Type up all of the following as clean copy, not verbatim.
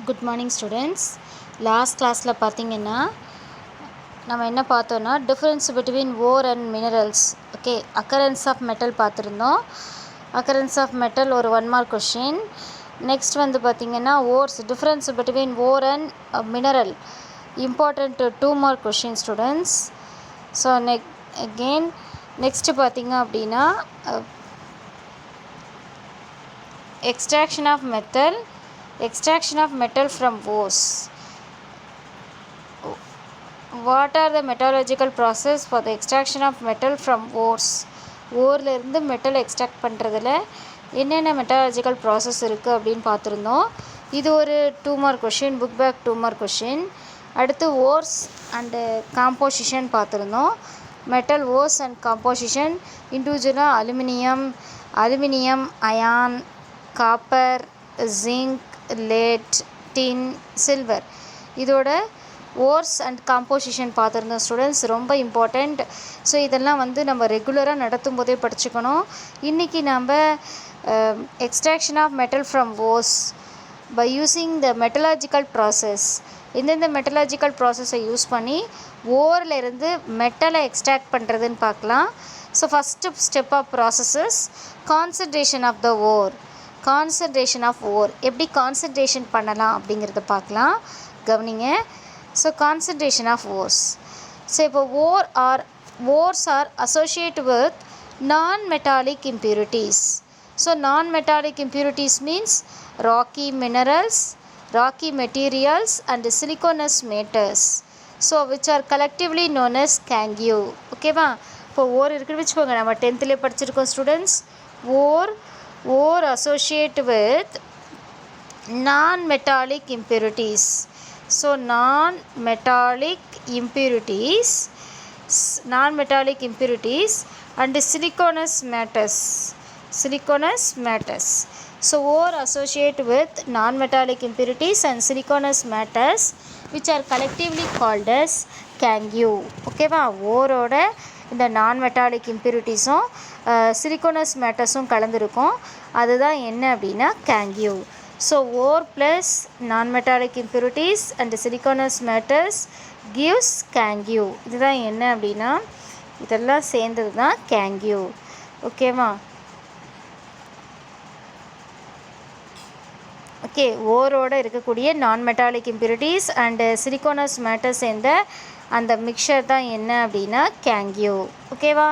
Good morning students. Last கிளாஸில் பார்த்தீங்கன்னா நம்ம என்ன பார்த்தோன்னா difference between ore and minerals. Okay, occurrence of metal பார்த்துருந்தோம். அக்கரன்ஸ் ஆஃப் மெட்டல் ஒரு 1 மார்க் கொஷின். நெக்ஸ்ட் வந்து பார்த்திங்கன்னா ores, difference between ore and mineral, important 2 mark question students. So next பார்த்திங்க அப்படின்னா extraction of metal from ores. What are the metallurgical process for the extraction of metal from ores? ஓரில் இருந்து metal extract பண்ணுறதுல என்னென்ன metallurgical process இருக்குது அப்படின்னு பார்த்துருந்தோம். இது ஒரு 2 mark question, book back 2 mark question. அடுத்து ஓர்ஸ் அண்டு காம்போசிஷன் பார்த்துருந்தோம். மெட்டல் ஓர்ஸ் அண்ட் காம்போசிஷன் இண்டிவிஜுவலாக aluminium, iron, copper, zinc, lead, tin, silver. இதோட ஓர்ஸ் அண்ட் காம்போசிஷன் பார்த்துருந்தோம் ஸ்டூடெண்ட்ஸ், ரொம்ப இம்பார்ட்டண்ட். ஸோ இதெல்லாம் வந்து நம்ம ரெகுலராக நடத்தும் போதே படிச்சுக்கணும். இன்றைக்கி நம்ம extraction of metal from ores by using the metallurgical process. எந்தெந்த மெட்டலாஜிக்கல் ப்ராசஸை யூஸ் பண்ணி ஓரில் இருந்து மெட்டலை எக்ஸ்ட்ராக்ட் பண்ணுறதுன்னு பார்க்கலாம். So first step of processes concentration of the ore. Concentration of ore எப்படி கான்சன்ட்ரேஷன் பண்ணலாம் அப்படிங்கிறத பார்க்கலாம், கவனிங்க. So concentration of ores. So இப்போ ores are associate with non metallic impurities. So non metallic impurities means rocky minerals, rocky materials and siliceous matters. So which are collectively known as gangue. ஓகேவா? இப்போ ore இருக்குன்னு வச்சுக்கோங்க, நம்ம 10th படிச்சிருக்கோம் students. Ore associate with non-metallic impurities. So non-metallic impurities and siliconous matters. So ore associate with non-metallic impurities and siliconous matters which are collectively called as cangu. Okay va? ஓரோட இந்த நான் metallic இம்ப்யூரிட்டிஸும் சிலிக்கோனஸ் மேட்டர்ஸும் கலந்துருக்கும், அதுதான் என்ன அப்படின்னா gangue. So ore plus non metallic impurities and siliceous matters gives gangue. இதுதான் என்ன அப்படின்னா இதெல்லாம் சேர்ந்தது தான் கேங்கியூ. ஓகேவா? ஓகே, ஓரோடு இருக்கக்கூடிய non metallic impurities and siliceous matters சேர்ந்த அந்த மிக்சர் தான் என்ன அப்படின்னா கேங்கியூ. ஓகேவா?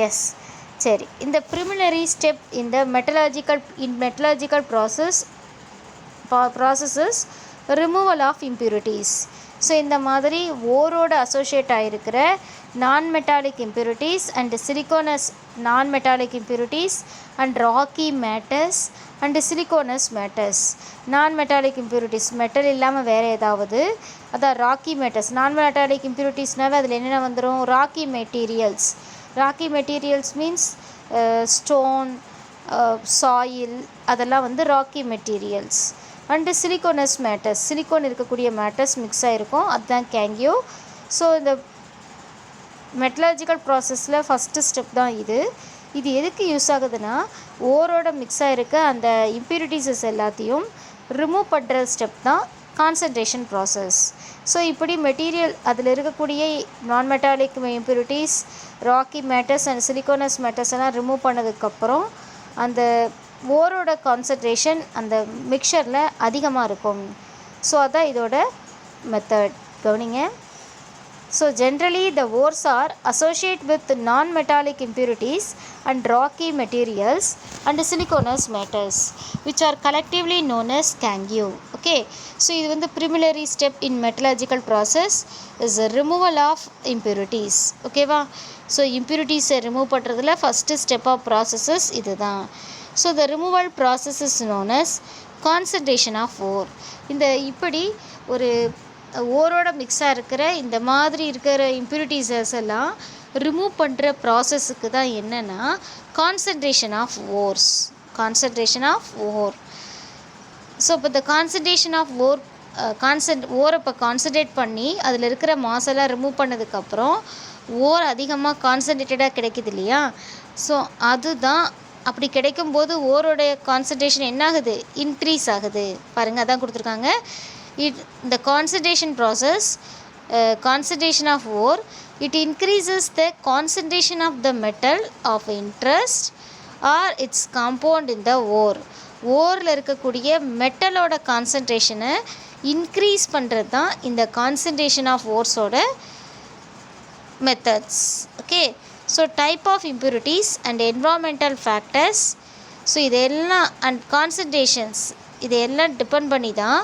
எஸ், சரி. இந்த ப்ரிலிமினரி ஸ்டெப் இந்த metallurgical processes removal of impurities. So இந்த மாதிரி ஓரோடு அசோசியேட் ஆகிருக்கிற நான் metallic impurities and siliceous non metallic impurities and rocky matters and siliceous matters. Non metallic impurities metal இல்லாமல் வேறு ஏதாவது, அதான் ராக்கி மேட்டர்ஸ். நான் மெட்டாலிக் இம்ப்யூரிட்டிஸ்னாவே அதில் என்னென்ன வந்துடும்? Rocky materials means stone, soil, அதெல்லாம் வந்து rocky materials. And siliceous matters, silicon இருக்கக்கூடிய மேட்டர்ஸ் மிக்ஸ் ஆகிருக்கும், அதுதான் கேங்கியூ. ஸோ இந்த மெட்டலாஜிக்கல் ப்ராசஸில் ஃபஸ்ட்டு ஸ்டெப் தான் இது. இது எதுக்கு யூஸ் ஆகுதுன்னா ஓரோட மிக்ஸ் ஆகிருக்க அந்த இம்ப்யூரிட்டிஸஸ் எல்லாத்தையும் ரிமூவ் பண்ணுற ஸ்டெப் தான் கான்சன்ட்ரேஷன் ப்ராசஸ். ஸோ இப்படி மெட்டீரியல் அதில் இருக்கக்கூடிய non metallic impurities, rocky matters and siliceous matters எல்லாம் ரிமூவ் பண்ணதுக்கப்புறம் அந்த ஓரோட கான்சன்ட்ரேஷன் அந்த மிக்சரில் அதிகமாக இருக்கும். ஸோ அதான் இதோட மெத்தட், கவனிங்க. So generally the ores are associated with non-metallic impurities and rocky materials and siliconous matters which are collectively known as cangu. Okay, so இது வந்து preliminary step in metallurgical process is a removal of impurities. Okay வா? So impurities remove பண்ணுறதுல first step of processes இதுதான். So the removal process is known as concentration of ore. இந்த இப்படி ஒரு ஓரோட மிக்ஸாக இருக்கிற இந்த மாதிரி இருக்கிற இம்ப்யூரிட்டிஸஸ் எல்லாம் ரிமூவ் பண்ணுற ப்ராசஸுக்கு தான் என்னென்னா கான்சன்ட்ரேஷன் ஆஃப் ஓர். ஸோ இப்போ இந்த கான்சன்ட்ரேஷன் ஆஃப் ஓரை இப்போ கான்சன்ட்ரேட் பண்ணி அதில் இருக்கிற மாசெல்லாம் ரிமூவ் பண்ணதுக்கப்புறம் ஓர் அதிகமாக கான்சன்ட்ரேட்டடாக கிடைக்குது இல்லையா? ஸோ அதுதான் அப்படி கிடைக்கும்போது ஓரோடைய கான்சன்ட்ரேஷன் என்ன ஆகுது? இன்க்ரீஸ் ஆகுது. பாருங்கள், அதான் கொடுத்துருக்காங்க. இந்த concentration process, concentration of ore, it increases the concentration of the metal of interest or its compound in the ore. ஓரில் இருக்கக்கூடிய மெட்டலோட கான்சன்ட்ரேஷனை இன்க்ரீஸ் பண்ணுறது தான் இந்த கான்சன்ட்ரேஷன் ஆஃப் ஓர்ஸோட methods. Okay, so type of impurities and environmental factors, so இதெல்லாம் and concentrations, இதெல்லாம் டிபெண்ட் பண்ணி தான்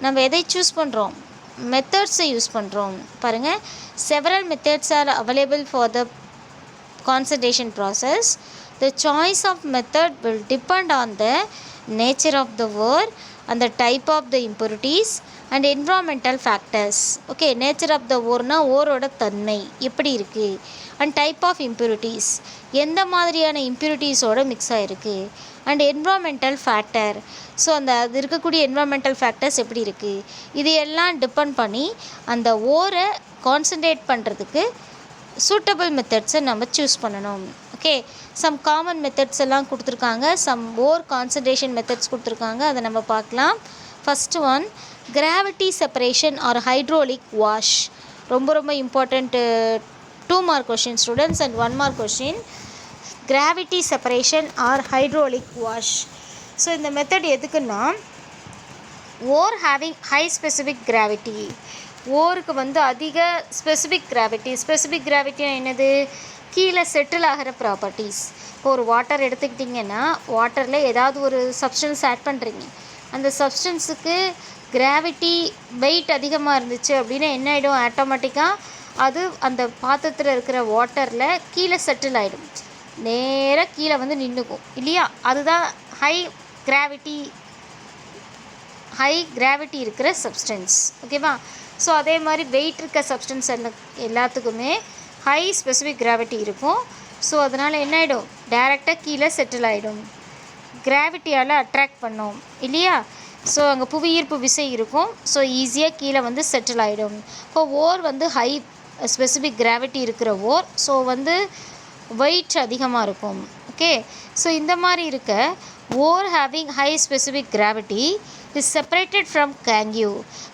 நம்ம எதை சூஸ் பண்ணுறோம்? மெத்தட்ஸை யூஸ் பண்ணுறோம். பாருங்கள், several methods are available for the concentration process. The choice of method will depend on the nature of the ore and the type of the impurities and environmental factors. Okay, nature of the ore na ஓரோட தன்மை எப்படி இருக்குது, and type of impurities, எந்த மாதிரியான இம்ப்யூரிட்டிஸோட mix ஆகிருக்கு, and environmental factor, so அந்த அது இருக்கக்கூடிய environmental factors எப்படி இருக்குது, இது எல்லாம் டிபெண்ட் பண்ணி அந்த ஓரை கான்சன்ட்ரேட் பண்ணுறதுக்கு சூட்டபிள் மெத்தட்ஸை நம்ம சூஸ் பண்ணணும். ஓகே, சம் காமன் மெத்தட்ஸ் எல்லாம் கொடுத்துருக்காங்க, சம் ஓர் கான்சன்ட்ரேஷன் மெத்தட்ஸ் கொடுத்துருக்காங்க, அதை நம்ம பார்க்கலாம். First one, gravity separation or hydraulic wash. ரொம்ப ரொம்ப important 2 mark question students and 1 mark question. Gravity separation or hydraulic wash. So இந்த மெத்தட் எதுக்குன்னா, ore having high specific gravity, ஓருக்கு வந்து அதிக ஸ்பெசிஃபிக் கிராவிட்டினா என்னது? கீழே செட்டில் ஆகிற ப்ராப்பர்ட்டிஸ். இப்போ ஒரு வாட்டர் எடுத்துக்கிட்டிங்கன்னா, வாட்டரில் ஏதாவது ஒரு சப்ஸ்டன்ஸ் ஆட் பண்ணுறீங்க, அந்த சப்ஸ்டன்ஸுக்கு கிராவிட்டி வெயிட் அதிகமாக இருந்துச்சு அப்படின்னா என்ன ஆகிடும்? ஆட்டோமேட்டிக்காக அது அந்த பாத்திரத்தில் இருக்கிற வாட்டரில் கீழே செட்டில் ஆகிடும், நேராக கீழே வந்து நின்றுக்கும் இல்லையா? அதுதான் ஹை கிராவிட்டி இருக்கிற சப்ஸ்டன்ஸ். ஓகேவா? ஸோ அதே மாதிரி வெயிட் இருக்க சப்ஸ்டன்ஸ் எல்லாத்துக்குமே ஹை ஸ்பெசிஃபிக் கிராவிட்டி இருக்கும். ஸோ அதனால் என்ன ஆகிடும்? டைரெக்டாக கீழே செட்டில் ஆகிடும், கிராவிட்டியால் அட்ராக்ட் பண்ணோம் இல்லையா? ஸோ அங்கே புவியீர்ப்பு விசை இருக்கும், ஸோ ஈஸியாக கீழே வந்து செட்டில் ஆகிடும். இப்போ ஓர் வந்து ஹை ஸ்பெசிஃபிக் கிராவிட்டி இருக்கிற ஓர், ஸோ வந்து வெயிட் அதிகமாக இருக்கும். ஓகே, ஸோ இந்த மாதிரி இருக்க ore having high specific gravity is separated from gangue.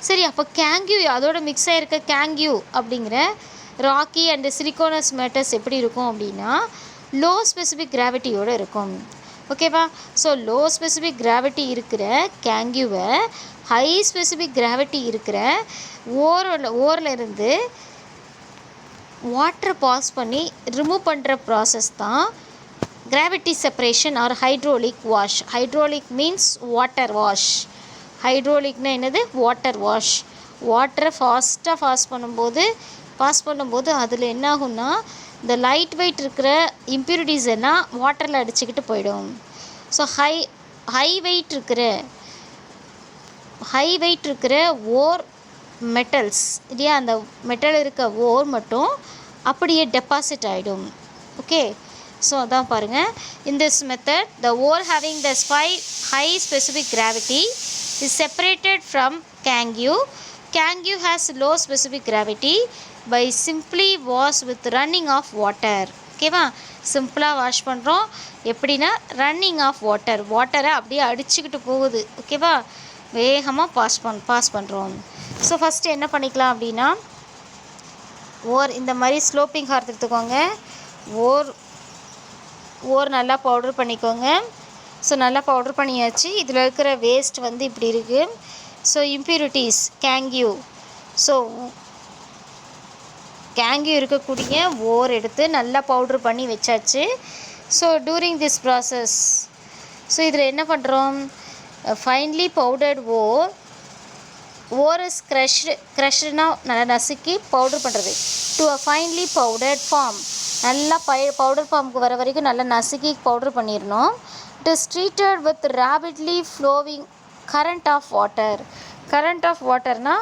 சரி, அப்போ கேங்யூ அதோட மிக்ஸ் ஆகிருக்க கேங்யூ அப்படிங்கிற ராக்கி அண்டு சிலிக்கோனஸ் மேட்டர்ஸ் எப்படி இருக்கும் அப்படின்னா, லோ ஸ்பெசிஃபிக் கிராவிட்டியோடு இருக்கும். ஓகேவா? ஸோ லோ ஸ்பெசிஃபிக் கிராவிட்டி இருக்கிற கேங்யூவை ஹை ஸ்பெசிஃபிக் கிராவிட்டி இருக்கிற ஓரில் இருந்து வாட்டரை பாஸ் பண்ணி ரிமூவ் பண்ணுற ப்ராசஸ் தான் gravity separation or hydraulic wash. Hydraulic means water wash. ஹைட்ரோலிக்னா என்னது? Water wash. வாட்டரை பாஸ் பண்ணும்போது அதில் என்ன ஆகும்னா, இந்த லைட் வெயிட் இருக்கிற இம்ப்யூரிட்டிஸ் எல்லாம் வாட்டரில் அடிச்சுக்கிட்டு போயிடும். ஸோ ஹை வெயிட் இருக்கிற ஓர் மெட்டல்ஸ் இல்லையா, அந்த மெட்டல் இருக்க ஓர் மட்டும் அப்படியே டெபாசிட் ஆகிடும். ஓகே, ஸோ அதான் பாருங்கள், in this method the ore having the high specific gravity is separated from cangue. Cangue has low specific gravity by simply wash with running of water. ஓகேவா? சிம்பிளாக வாஷ் பண்ணுறோம். எப்படின்னா, ரன்னிங் ஆஃப் வாட்டரை அப்படியே அடிச்சுக்கிட்டு போகுது. ஓகேவா? வேகமாக பாஸ் பண்ணுறோம். ஸோ ஃபஸ்ட்டு என்ன பண்ணிக்கலாம் அப்படின்னா, இந்த மாதிரி ஸ்லோப்பிங் ஹார்த் எடுத்துக்கோங்க. ஓர் நல்லா பவுடர் பண்ணிக்கோங்க. ஸோ நல்லா பவுடர் பண்ணியாச்சு. இதில் இருக்கிற வேஸ்ட் வந்து இப்படி இருக்குது. So impurities gangue, so gangue இருக்கக்கூடிய ஓர் எடுத்து நல்லா பவுடர் பண்ணி வச்சாச்சு. So during this process, so இதில் என்ன பண்ணுறோம்? ஃபைன்லி பவுடர்ட் ஓர் இஸ் க்ரஷ்டுனா நல்லா நசுக்கி பவுடர் பண்ணுறது. To a finely powdered form, நல்லா பவுடர் ஃபார்முக்கு வர வரைக்கும் நல்லா நசுக்கி பவுடர் பண்ணிடணும். It is treated with rapidly flowing current of water. current of waterனா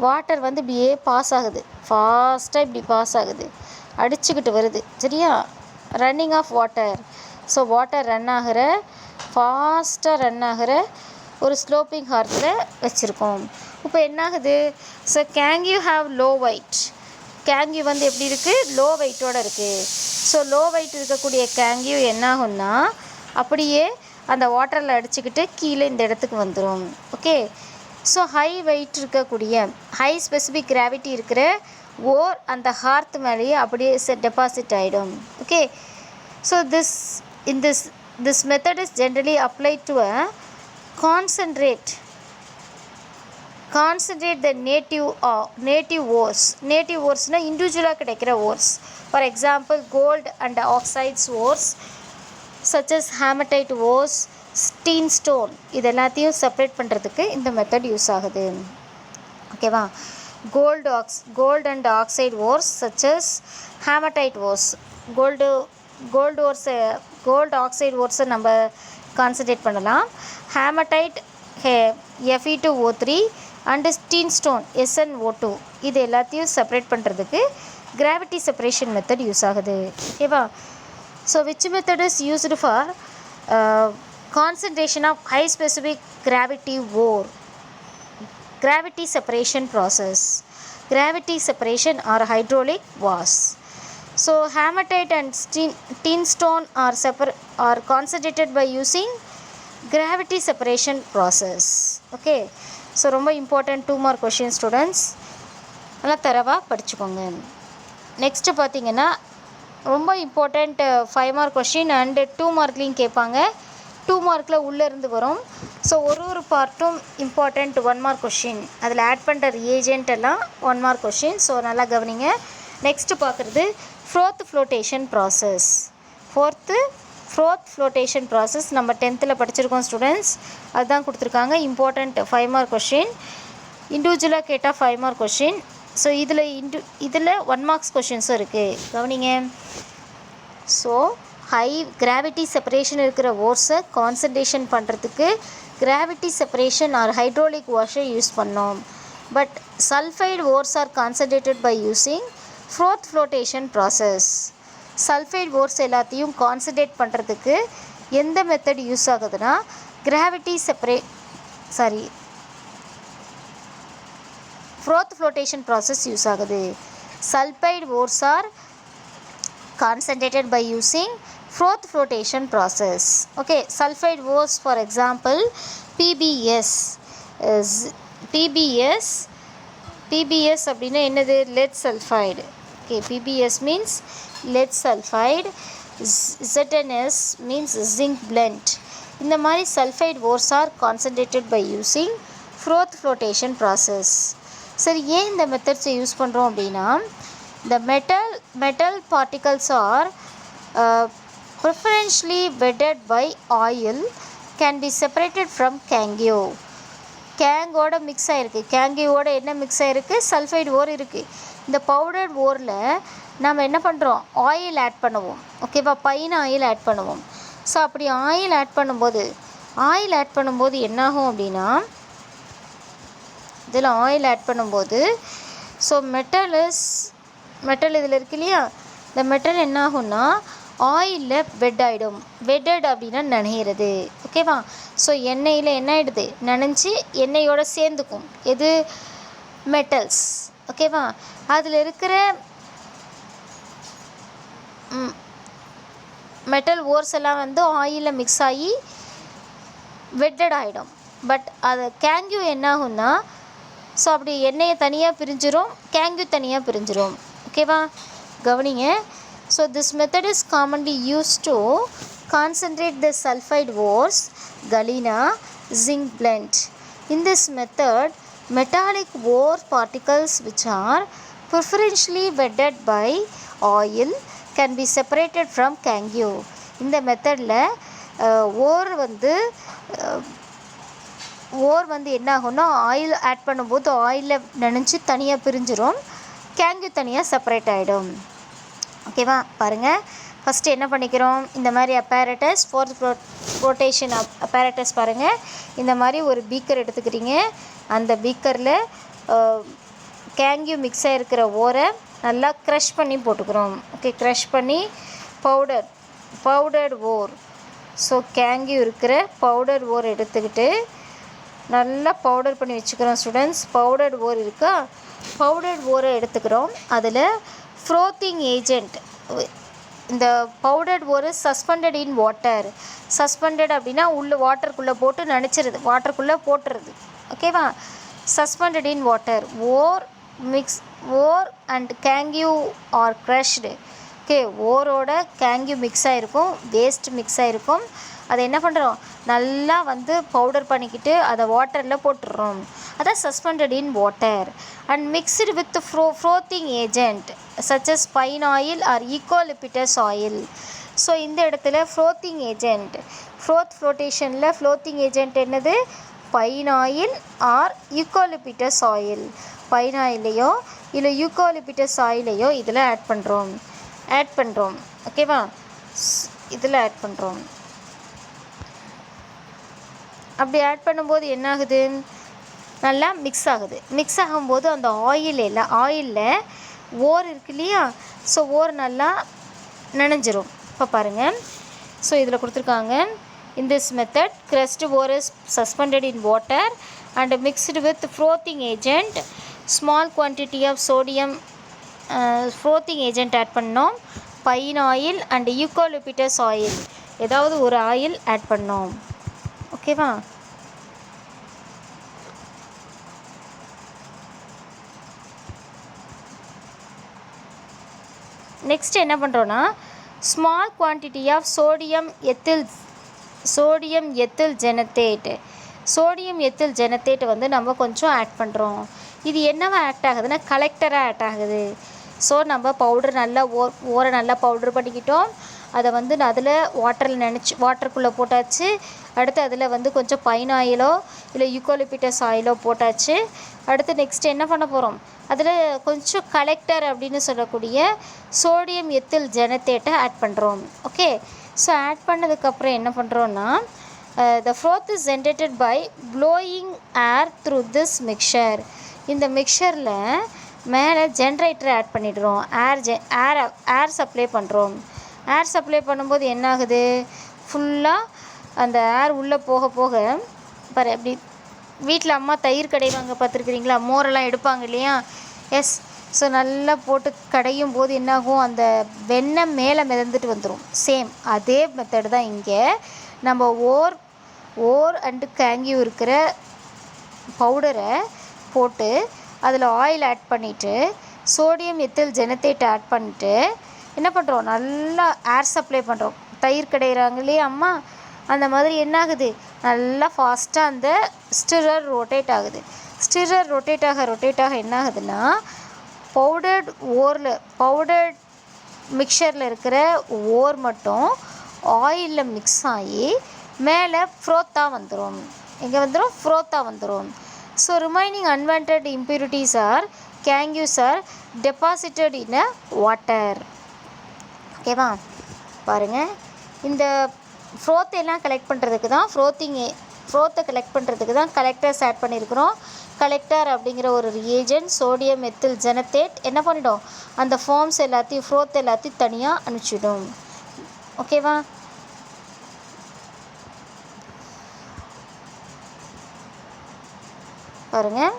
வாட்டர் வந்து இப்படியே பாஸ் ஆகுது, ஃபாஸ்ட்டாக இப்படி பாஸ் ஆகுது, அடிச்சுக்கிட்டு வருது. சரியா? Running of water. So water ஃபாஸ்ட்டாக ரன் ஆகிற ஒரு ஸ்லோப்பிங் ஹார்த்தில் வச்சுருக்கோம். இப்போ என்னாகுது? So gangue have low weight. Gangue வந்து எப்படி இருக்குது? லோ வெயிட்டோடு இருக்குது. ஸோ லோ வெயிட் இருக்கக்கூடிய கேங்யூ என்னாகும்னா, அப்படியே அந்த வாட்டரில் அடிச்சுக்கிட்டு கீழே இந்த இடத்துக்கு வந்துடும். ஓகே, ஸோ ஹை வெயிட் இருக்கக்கூடிய ஹை ஸ்பெசிஃபிக் கிராவிட்டி இருக்கிற ஓர் அந்த ஹார்த் மேலேயே அப்படியே டெபாசிட் ஆகிடும். Okay, so this method is generally applied to a concentrate the native ores. native oresனா இண்டிவிஜுவலாக கிடைக்கிற ores. for example gold and oxides ores such as hematite ores, stone, இது எல்லாத்தையும் separate பண்ணுறதுக்கு இந்த மெத்தட் யூஸ் ஆகுது. ஓகேவா, gold and oxide ores such as hematite ores, gold oxide ores நம்ம concentrate பண்ணலாம். hematite Fe2O3 and stone SnO2 இது எல்லாத்தையும் செப்பரேட் பண்ணுறதுக்கு கிராவிட்டி செப்பரேஷன் மெத்தட் யூஸ் ஆகுது. ஓகேவா, so which method is used for concentration of high specific gravity ore? gravity separation process, gravity separation or hydraulic was. So hematite and tin stone are concentrated by using gravity separation process. Okay, so ரொம்ப important 2 mark question students, நல்லா தரவாக படிச்சுக்கோங்க. Next பார்த்தீங்கன்னா ரொம்ப important 5 mark question and 2 markலையும் கேட்பாங்க. 2 markல உள்ளேருந்து வரும். So ஒரு பார்ட்டும் இம்பார்ட்டண்ட் 1 mark question, அதில் ஆட் பண்ணுற ரியேஜென்ட் எல்லாம் 1 mark question. ஸோ நல்லா கவனிங்க. நெக்ஸ்ட்டு பார்க்குறது fourth flotation process. fourth flotation process நம்ம 10th படிச்சிருக்கோம் ஸ்டூடெண்ட்ஸ். அதுதான் கொடுத்துருக்காங்க. இம்பார்ட்டண்ட் 5 mark question, இண்டிவிஜுவலாக கேட்டால் 5 mark question. ஸோ இதில் 1 marks கொஷின்ஸும் இருக்குது, கவனிங்க. ஸோ ஹை கிராவிட்டி செப்பரேஷன் இருக்கிற ஓர்ஸை கான்சன்ட்ரேஷன் பண்ணுறதுக்கு கிராவிட்டி செப்பரேஷன் ஆர் ஹைட்ரோலிக் வாஷை யூஸ் பண்ணோம். But sulphide ores are concentrated by using fourth flotation process. Sulphide ores எல்லாத்தையும் கான்சன்ட்ரேட் பண்ணுறதுக்கு எந்த மெத்தட் யூஸ் ஆகுதுன்னா fourth flotation process யூஸ் ஆகுது. சல்ஃபைடு ஓர்ஸ் ஆர் concentrated by using fourth flotation process. Okay, sulfide ores for example PBS அப்படின்னா என்னது? lead sulfide. Okay, PBS means lead sulfide, ZNS means zinc blend. இந்த மாதிரி sulfide ores are concentrated by using fourth flotation process. சரி, ஏன் இந்த மெத்தட்ஸை use பண்ணுறோம் அப்படின்னா the metal particles are preferentially wedded by oil can be separated from cangue. கேங்கோட mix ஆகிருக்கு. கேங்கியோட என்ன மிக்ஸ் ஆகிருக்கு? சல்ஃபைடு ஓர் இருக்குது. இந்த பவுடர்ட் ஓரில் நம்ம என்ன பண்ணுறோம்? ஆயில் ஆட் பண்ணுவோம். ஓகேவா, பைன் ஆயில் ஆட் பண்ணுவோம். ஸோ அப்படி ஆயில் ஆட் பண்ணும்போது என்னாகும் அப்படின்னா இதில் ஆயில் ஆட் பண்ணும்போது ஸோ மெட்டல் இதில் இருக்கு இல்லையா, இந்த மெட்டல் என்ன ஆகும்னா ஆயிலில் வெட்டாயிடும். வெட்டட் அப்படின்னா நனைகிறது. ஓகேவா, ஸோ எண்ணெயில் என்ன ஆகிடுது? நனைஞ்சி எண்ணெயோடு சேர்ந்துக்கும். எது? மெட்டல்ஸ். ஓகேவா, அதில் இருக்கிற மெட்டல் ஓர்ஸ் எல்லாம் வந்து ஆயிலில் மிக்ஸ் ஆகி வெட்டட் ஆகிடும். பட் அது கேங்கு என்ன ஆகும்னா ஸோ அப்படி எண்ணெயை தனியாக பிரிஞ்சிரும், கேங்கு தனியாக பிரிஞ்சிரும். ஓகேவா, கவனிங்க. So this method is commonly used to concentrate the sulfide ores, galena, zinc blend. In this method, metallic ore particles which are preferentially wedded by oil can be separated from cangue. இந்த மெத்தடில் ஓர் வந்து என்ன ஆகும்னா oil add பண்ணும்போது ஆயிலில் நினச்சி தனியாக பிரிஞ்சிடும், gang தனியாக செப்பரேட் ஆகிடும். ஓகேவா, பாருங்கள். ஃபஸ்ட்டு என்ன பண்ணிக்கிறோம்? இந்த மாதிரி அப்பேரட்டஸ், ஃபோர்த் ஃப்ளோட்டேஷன் அப்பேரட்டஸ் பாருங்கள். இந்த மாதிரி ஒரு பீக்கர் எடுத்துக்கிறீங்க. அந்த பீக்கரில் கேங்கு மிக்ஸ் ஆகிருக்கிற ஓரை நல்லா க்ரஷ் பண்ணி போட்டுக்கிறோம். ஓகே, க்ரஷ் பண்ணி பவுடர்டு ஓர், ஸோ கேங்கு இருக்கிற பவுடர் ஓர் எடுத்துக்கிட்டு நல்லா பவுடர் பண்ணி வச்சுக்கிறோம் ஸ்டூடெண்ட்ஸ். பவுடர்டு ஓர் இருக்கா, பவுடர்டு ஓரை எடுத்துக்கிறோம். அதில் ஃப்ரோத்திங் ஏஜெண்ட் இந்த பவுடர்ட் ஒரு சஸ்பெண்டட் இன் வாட்டர். சஸ்பெண்டட் அப்படின்னா உள்ள வாட்டருக்குள்ளே போட்டு நனைச்சிருது, வாட்டருக்குள்ளே போட்டுருது. ஓகேவா? Suspended in water. Ore and gangue are crushed. Okay, ஓரோட கேங்யூ மிக்ஸ் ஆகிருக்கும், வேஸ்ட் மிக்ஸ் ஆகிருக்கும். அதை என்ன பண்ணுறோம், நல்லா வந்து பவுடர் பண்ணிக்கிட்டு அதை வாட்டரில் போட்டுடுறோம். அதான் suspended in water. And mixed with frothing agent such as pine oil or eucalyptus oil. So இந்த இடத்துல ஃப்ரோத்திங் ஏஜெண்ட், ஃப்ளோட்டேஷனில் ஃப்ளோத்திங் ஏஜெண்ட் என்னது, pine oil or eucalyptus oil. Pine ஆயிலையோ இல்லை யூக்கோலிபிட்டஸ் ஆயிலையோ இதில் ஆட் பண்ணுறோம். ஓகேவா? இதில் ஆட் பண்ணுறோம். அப்படி ஆட் பண்ணும்போது என்ன ஆகுது, நல்லா மிக்ஸ் ஆகுது. மிக்ஸ் ஆகும்போது அந்த ஆயிலில் ஓர் இருக்கு இல்லையா, ஸோ ஓர் நல்லா நனைஞ்சிரும். இப்போ பாருங்கள், ஸோ இதில் கொடுத்துருக்காங்க, in this method crushed ore is suspended in water and mixed with frothing agent. Small quantity of sodium frothing agent add பண்ணோம். Pine oil and eucalyptus oil, ஏதாவது ஒரு ஆயில் ஆட் பண்ணோம். ஓகேவா? நெக்ஸ்ட் என்ன பண்ணுறோன்னா, small quantity of sodium ethyl xanthate. Sodium ethyl xanthate வந்து நம்ம கொஞ்சம் ஆட் பண்ணுறோம். இது என்னவா ஆக்ட் ஆகுதுன்னா கலெக்டராக ஆக்ட் ஆகுது. ஸோ நம்ம பவுடர் நல்லா ஓரை நல்லா பவுட்ரு பண்ணிக்கிட்டோம். அதை வந்து அதில் வாட்டருக்குள்ளே போட்டாச்சு. அடுத்து அதில் வந்து கொஞ்சம் பைன் ஆயிலோ இல்லை யூக்கோலிபிட்டஸ் ஆயிலோ போட்டாச்சு. அடுத்து நெக்ஸ்ட் என்ன பண்ண போகிறோம், அதில் கொஞ்சம் கலெக்டர் அப்படின்னு சொல்லக்கூடிய சோடியம் எத்தில் ஜெனத்தேட்டை ஆட் பண்ணுறோம். ஓகே, ஸோ ஆட் பண்ணதுக்கப்புறம் என்ன பண்ணுறோன்னா, the froth is generated by blowing air through this mixture. இந்த மிக்சரில் மேலே ஜென்ரேட்டரை ஆட் பண்ணிடுறோம். ஏர் சப்ளை பண்ணுறோம். ஏர் சப்ளை பண்ணும்போது என்ன ஆகுது, ஃபுல்லாக அந்த ஏர் உள்ளே போக போக பாரு. அப்படி வீட்டில் அம்மா தயிர் கடைவாங்க பார்த்துருக்குறீங்களா, மோரெல்லாம் எடுப்பாங்க இல்லையா? எஸ். ஸோ நல்லா போட்டு கடையும் போது என்னாகும், அந்த வெண்ணெய் மேலே மிதந்துட்டு வந்துடும். சேம் அதே மெத்தட் தான் இங்கே. நம்ம ஓர் அண்டு கேங்கியூ இருக்கிற பவுடரை போட்டு அதில் ஆயில் ஆட் பண்ணிவிட்டு சோடியம் எத்தில் ஜெனத்தேட் ஆட் பண்ணிவிட்டு என்ன பண்ணுறோம், நல்லா ஏர் சப்ளை பண்ணுறோம். தயிர் கடைகிறாங்க இல்லையா அம்மா, அந்த மாதிரி என்ன ஆகுது, நல்லா ஃபாஸ்ட்டாக அந்த ஸ்டிரர் ரொட்டேட் ஆகுது. ஸ்டிரர் ரொட்டேட் ஆக என்ன ஆகுதுன்னா, பவுடர்ட் மிக்சரில் இருக்கிற ஓர் மட்டும் ஆயிலில் மிக்ஸ் ஆகி மேலே ஃப்ரோத்தாக வந்துடும். எங்கே வந்துடும், ஃப்ரோத்தாக வந்துடும். So remaining unwanted impurities or gangues are deposited in a water. ஓகேவா? பாருங்கள், இந்த ஃப்ரோத்தையெல்லாம் கலெக்ட் பண்ணுறதுக்கு தான் ஃப்ரோத்தை கலெக்ட் பண்ணுறதுக்கு தான் கலெக்டர்ஸ் ஆட் பண்ணியிருக்கிறோம். கலெக்டர் அப்படிங்கிற ஒரு ரியேஜென்ட் சோடியம் எத்தில் ஜெனத்தேட் என்ன பண்ணிடும், அந்த ஃபார்ம்ஸ் எல்லாத்தையும் ஃப்ரோத் எல்லாத்தையும் தனியாக அனுப்பிச்சிடும். ஓகேவா? பாருங்கள்,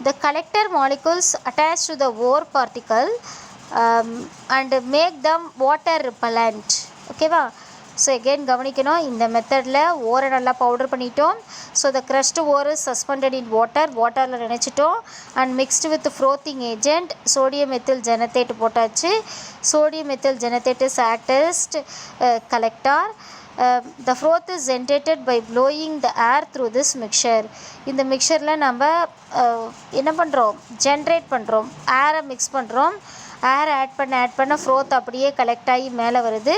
the collector molecules attach to the ore particle and make them water repellent. ஓகேவா? ஸோ எகெயின் கவனிக்கணும், இந்த மெத்தடில் ஓரை நல்லா பவுடர் பண்ணிட்டோம். So the crushed ore is suspended in வாட்டரில் நினச்சிட்டோம். And mixed with frothing agent sodium ethyl xanthate போட்டாச்சு. Sodium ethyl xanthate is acts as collector. the froth is generated by blowing the air through this mixture. இந்த மிக்சரில் நம்ம என்ன பண்ணுறோம், generate பண்ணுறோம், ஏரை mix பண்ணுறோம். ஏர் ஆட் பண்ண ஃப்ரோத் அப்படியே கலெக்ட் ஆகி மேலே வருது.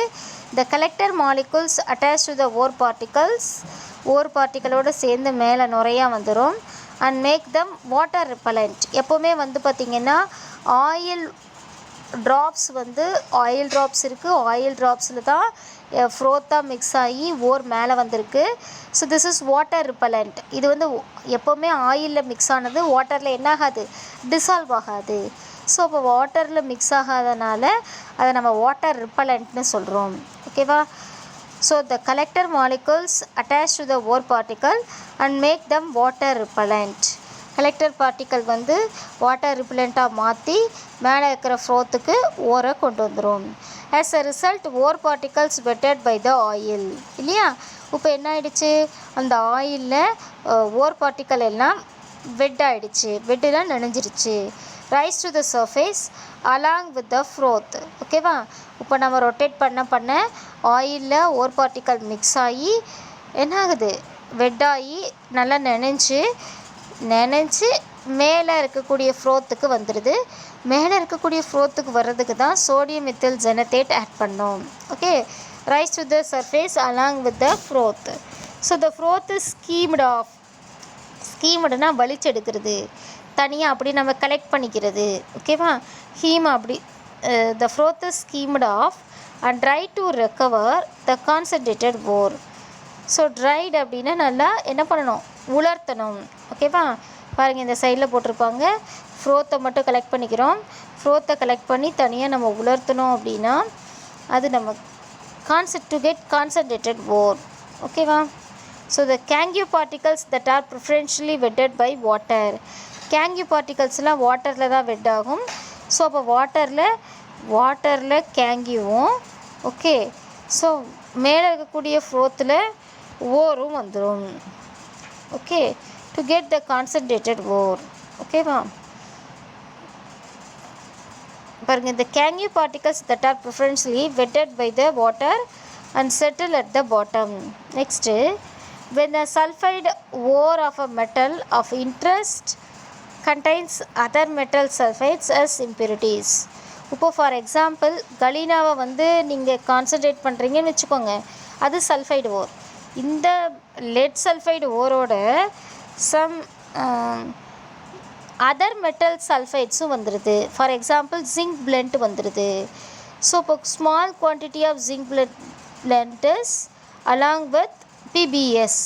the collector molecules attached to the ore பார்ட்டிகளோடு சேர்ந்து மேலே நுரையா வந்துடும். and make them water repellent. எப்போவுமே வந்து பார்த்திங்கன்னா ஆயில் ட்ராப்ஸ் இருக்குது, ஆயில் ட்ராப்ஸில் தான் ஃப்ரோத்தாக மிக்ஸ் ஆகி ஓர் மேலே வந்திருக்கு. So this is water repellent. இது வந்து எப்போவுமே ஆயிலில் மிக்ஸ் ஆனது வாட்டரில் என்ன ஆகாது, டிசால்வ் ஆகாது. ஸோ அப்போ வாட்டரில் மிக்ஸ் ஆகாதனால அதை நம்ம வாட்டர் ரிப்பலண்ட்னு சொல்கிறோம். ஓகேவா? So the collector molecules attach to the ore particle and make them water repellent. Collector particle வந்து வாட்டர் ரிப்பலண்ட்டாக மாற்றி மேலே இருக்கிற ஃப்ரோத்துக்கு ஓரை கொண்டு வந்துடும். As a result ore particles wetted by the oil இல்லையா. இப்போ என்ன ஆயிடுச்சு, அந்த ஆயிலில் ஓர் பார்ட்டிக்கல் எல்லாம் வெட் ஆகிடுச்சு, வெட்டெலாம் நனைஞ்சிருச்சு. Rise to the surface along with the froth. ஓகேவா. இப்போ நம்ம ரொட்டேட் பண்ண ஆயிலில் ஓர் பார்ட்டிக்கல் மிக்ஸ் ஆகி என்ன ஆகுது, வெட்டாகி நல்லா நனைஞ்சு மேலே இருக்கக்கூடிய ஃப்ரோத்துக்கு வந்துடுது. மேலே இருக்கக்கூடிய ஃப்ரோத்துக்கு வர்றதுக்கு தான் சோடியம் மெத்தில் ஜெனத்தேட் ஆட் பண்ணோம். Okay. Rise to the surface along with the froth. So the froth is skimmed off. ஸ்கீம்டுனா வலிச்செடுக்கிறது, தனியாக அப்படி நம்ம கலெக்ட் பண்ணிக்கிறது. ஓகேவா. ஹீம் அப்படி the froth is skimmed off and dry to recover the concentrated ore. So dried அப்படின்னா நல்லா என்ன பண்ணணும், உலர்த்தணும். ஓகேவா. பாருங்கள் இந்த சைடில் போட்டிருப்பாங்க. ஃப்ரோத்தை மட்டும் கலெக்ட் பண்ணிக்கிறோம். ஃப்ரோத்தை கலெக்ட் பண்ணி தனியாக நம்ம உலர்த்தணும் அப்படின்னா அது நம்ம டு கெட் கான்சன்ட்ரேட்டட் ஓர். ஓகேவா. So the gangue particles that are preferentially wetted by water. Gangue பார்ட்டிகல்ஸ்லாம் வாட்டரில் தான் வெட் ஆகும். ஸோ அப்போ வாட்டரில் கேங்கியூவும் ஓகே. ஸோ மேலே இருக்கக்கூடிய ஃப்ரோத்தில் ஓரும் வந்துடும். Okay. To get the concentrated ore. ஓகேவா. பாருங்க, இந்த gangue particles that are preferentially wetted by the water and settle at the bottom. Next, when the sulfide ore of a metal of interest contains other metal sulfides as impurities. இப்போ for example கலீனாவை வந்து நீங்கள் concentrate பண்ணுறீங்கன்னு வச்சுக்கோங்க, அது sulphide ore. இந்த lead sulphide ஓரோட some other metal சல்ஃபைட்ஸும் வந்துடுது. ஃபார் எக்ஸாம்பிள் ஜிங்க் பிளெண்ட் வந்துடுது. ஸோ இப்போ small quantity of zinc blende is along with PbS.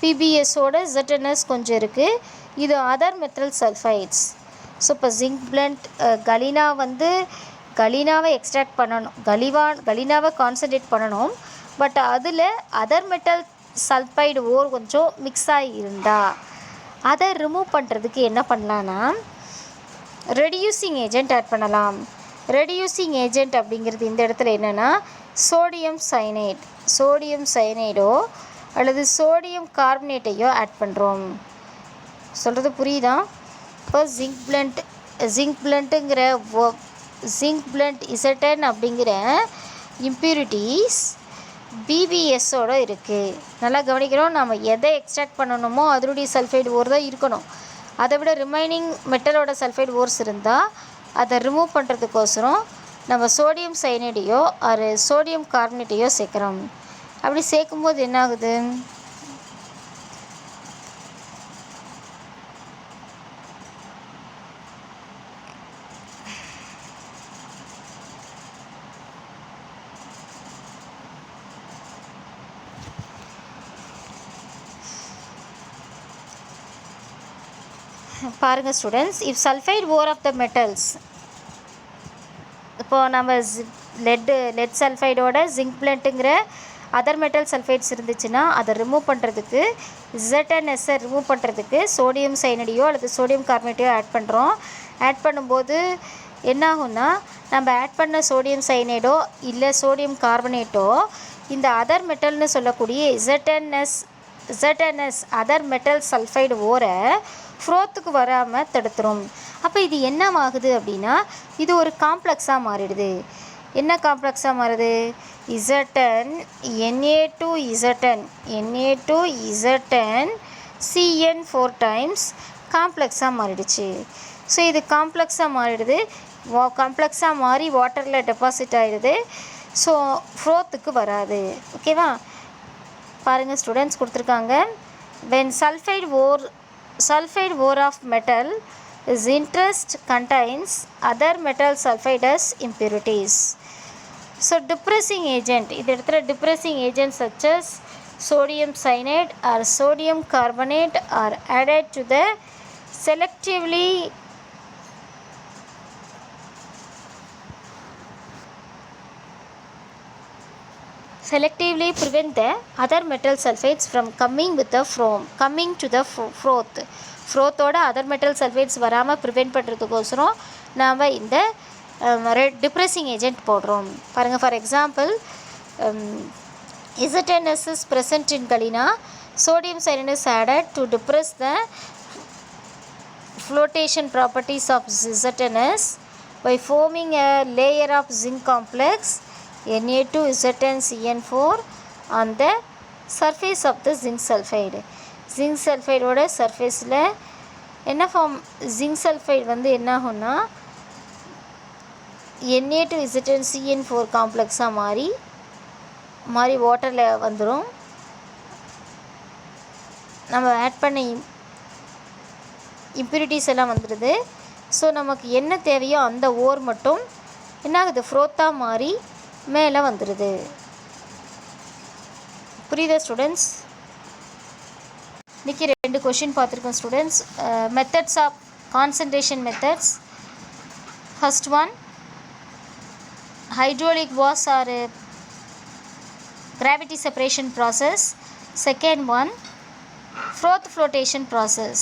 பிபிஎஸோட ZNS கொஞ்சம் இருக்குது. இது அதர் மெட்டல் சல்ஃபைட்ஸ். ஸோ இப்போ ஜிங்க் பிளெண்ட் கலீனாவை எக்ஸ்ட்ராக்ட் பண்ணணும், கலீனாவை கான்சன்ட்ரேட் பண்ணணும். பட் அதில் அதர் மெட்டல் சல்ஃபைடு ஓர் கொஞ்சம் மிக்ஸ் ஆகி இருந்தால் அதை ரிமூவ் பண்ணுறதுக்கு என்ன பண்ணலான்னா ரெடியூசிங் ஏஜெண்ட் ஆட் பண்ணலாம். ரெடியூசிங் ஏஜெண்ட் அப்படிங்கிறது இந்த இடத்துல என்னென்னா சோடியம் சைனைடோ அல்லது சோடியம் கார்பனேட்டையோ ஆட் பண்ணுறோம். சொல்கிறது புரியுதா? இப்போ ஜிங்க் பிளெண்ட் இசட்டன் அப்படிங்கிற இம்ப்யூரிட்டிஸ் பிபிஎஸோடு இருக்குது. நல்லா கவனிக்கிறோம். நம்ம எதை எக்ஸ்ட்ராக்ட் பண்ணணுமோ அதனுடைய சல்ஃபைடு ஓர் தான் இருக்கணும். அதை விட ரிமைனிங் மெட்டலோட சல்ஃபைடு ஓர்ஸ் இருந்தால் அதை ரிமூவ் பண்ணுறதுக்கோசரம் நம்ம சோடியம் சைனைடையோ ஒரு சோடியம் கார்பனேட்டையோ சேர்க்குறோம். அப்படி சேர்க்கும்போது என்ன ஆகுது, பாருங்கள் students, if sulphide ore of the metals, இப்போது நம்ம லெட் சல்ஃபைடோட ஜிங்க் பிளெண்ட்டுங்கிற அதர் மெட்டல் சல்ஃபைட்ஸ் இருந்துச்சுன்னா அதை ரிமூவ் பண்ணுறதுக்கு ZNSஐ ரிமூவ் பண்ணுறதுக்கு சோடியம் சைனடையோ அல்லது சோடியம் கார்பனேட்டையோ ஆட் பண்ணுறோம். ஆட் பண்ணும்போது என்ன ஆகும்னா நம்ம ஆட் பண்ண சோடியம் சைனைடோ இல்லை சோடியம் கார்பனேட்டோ இந்த அதர் மெட்டல்னு சொல்லக்கூடிய ZNS அதர் மெட்டல் சல்ஃபைடு ஓரை ஃப்ரோத்துக்கு வராமல் தடுத்துரும். அப்போ இது என்ன ஆகுது அப்படின்னா இது ஒரு காம்ப்ளெக்ஸாக மாறிடுது. என்ன காம்ப்ளெக்ஸாக மாறுது, இசட்டன் Na2Zn CN 4 டைம்ஸ் காம்ப்ளெக்ஸாக மாறிடுச்சு. ஸோ இது காம்ப்ளெக்ஸாக மாறிடுது. காம்ப்ளெக்ஸாக மாறி வாட்டரில் டெபாசிட் ஆகிடுது. ஸோ ஃப்ரோத்துக்கு வராது. ஓகேவா. பாருங்கள் ஸ்டூடெண்ட்ஸ் கொடுத்துருக்காங்க. when sulfide ore of metal is interest contains other metal sulfide as impurities. So depressing agent, இந்த இடத்துல depressing agents such as sodium cyanide or sodium carbonate are added to the selectively selectively prevent the other metal sulfates from coming to the froth. ஃப்ரோத்தோட other metal sulphates வராமல் prevent பண்ணுறதுக்கோசரம் நாம் இந்த depressing agent போடுறோம். பாருங்கள், for example ZnS is present in galena. Sodium cyanide is added to depress the flotation properties of ZnS by forming a layer of zinc complex Na2ZnCN4 on the surface of the zinc sulfide. zinc sulfide ஓட சர்ஃபேஸில் என்ன form, zinc sulfide வந்து என்ன ஆகும்னா Na2ZnCN4 காம்ப்ளெக்ஸாக மாறி வாட்டரில் வந்துடும். நம்ம ஆட் பண்ண இம்ப்யூரிட்டிஸ் எல்லாம் வந்துடுது. ஸோ நமக்கு என்ன தேவையோ அந்த ஓர் மட்டும் என்ன ஆகுது, ஃப்ரோத்தாக மாறி மேலே வந்துடுது. புரியுதா ஸ்டூடெண்ட்ஸ்? இன்றைக்கி 2 கொஷின் பார்த்துருக்கோம் students. Methods of concentration methods. First one, hydraulic was or gravity separation process. Second one, froth flotation process.